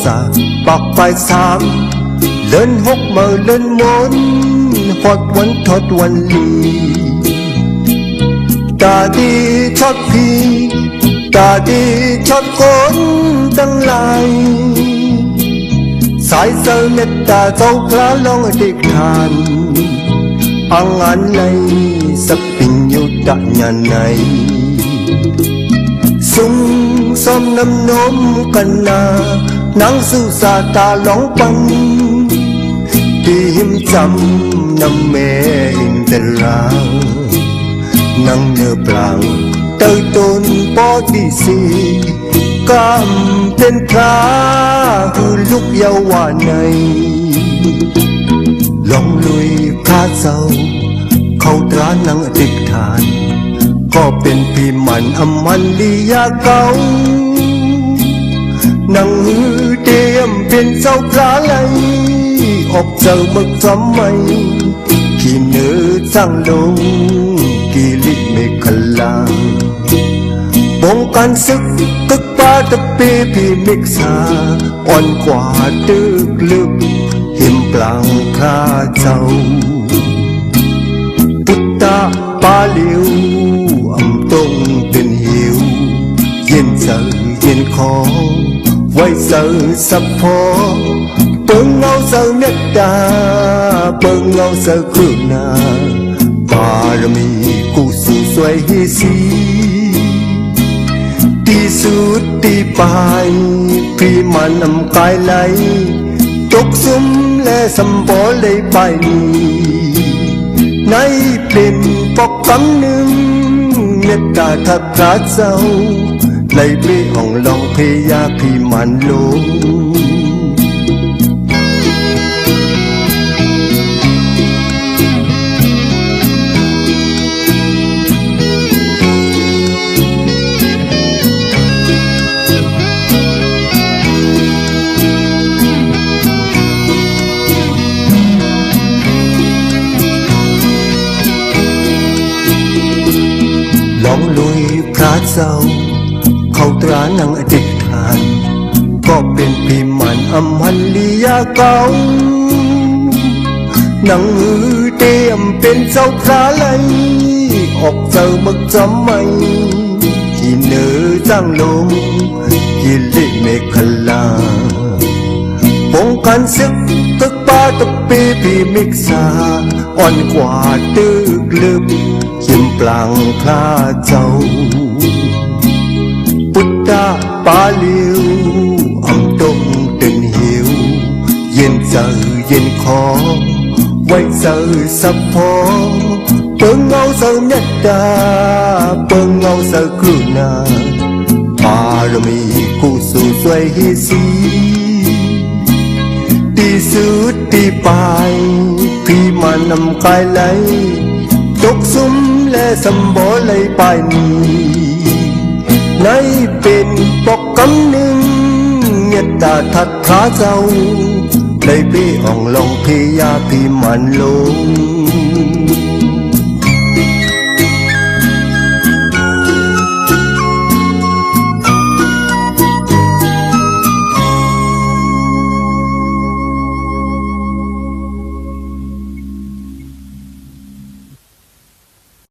xa bạc vai xám lên hốc mờ lên môn hot one ly ta đi chót phi ta đi chót cốn tăng lại sai sơ nhất ta dâu lá long địch than ang an này sắp tình yêu tại nhà này sung xóm năm nôm cần na nắng sư xa ta lóng băng tim chăm năm mẹ in tên ra nắng nhớ plàng tới tôn bó đi xì cam tên thá hư lúc yêu hòa này lòng lùi khá sâu khâu trá nắng địch thàn cóเป็นพี่มันอมันลียาเก่านังหือเตรียมเป็นเจ้าพระไหลออกเจอมึกจำไม่กี่เนื้อจังลงกี่ลิเมฆลาป้องกันศึกตึกป่าตะเปีพี่มิกษาอ่อนกว่าตึกลึกหิมปลางคราเจ้าปุตตะปาลิวตรงเป็นหิวเย็นเสือเย็นคอไว้เสือสับพอเปิงเงาเสือเมตตาเปิงเงาเสือคืนนาบารมีกูสู่สวยสีตีสุดตีปลายพี่มันนำกายไหลตกซุ่มและสัมปอเลยไปนี้ในเป็นปอกคำหนึ่งเมตตาทักขาเจ้าในเปรี้ยงลองพยาพี่มันลงลองลุยพระเจ้าเขาตรานังอดิษฐานก็เป็นพี่มันอมันลียาเก่านังหือเตรียมเป็นเจ้าพระไหลออกเจอมึกจำไม่กี่เนื้อจังลงกี่ลิเมฆลาป้องกันศึกตึกป่าตะปีพี่มิกษาอ่อนกว่าตึกลึกหิมปลางคลาเจ้าปุตตะปาลิวตรงตึงหิวเย็นเสือเย็นคอไว้เสือสับพอเปิงเงาเสือเมตตาเปิงเงาเสือคืนนาบารมีกูสู่สวยสีตีสุดตีปลายพี่มันนำกายไหลตกซุ่มและสัมบอเลยไปนี้ในเป็นปอกคำหนึ่งเมตตาทักขาเจ้าในเปรี้ยงลองพยาพี่มันลง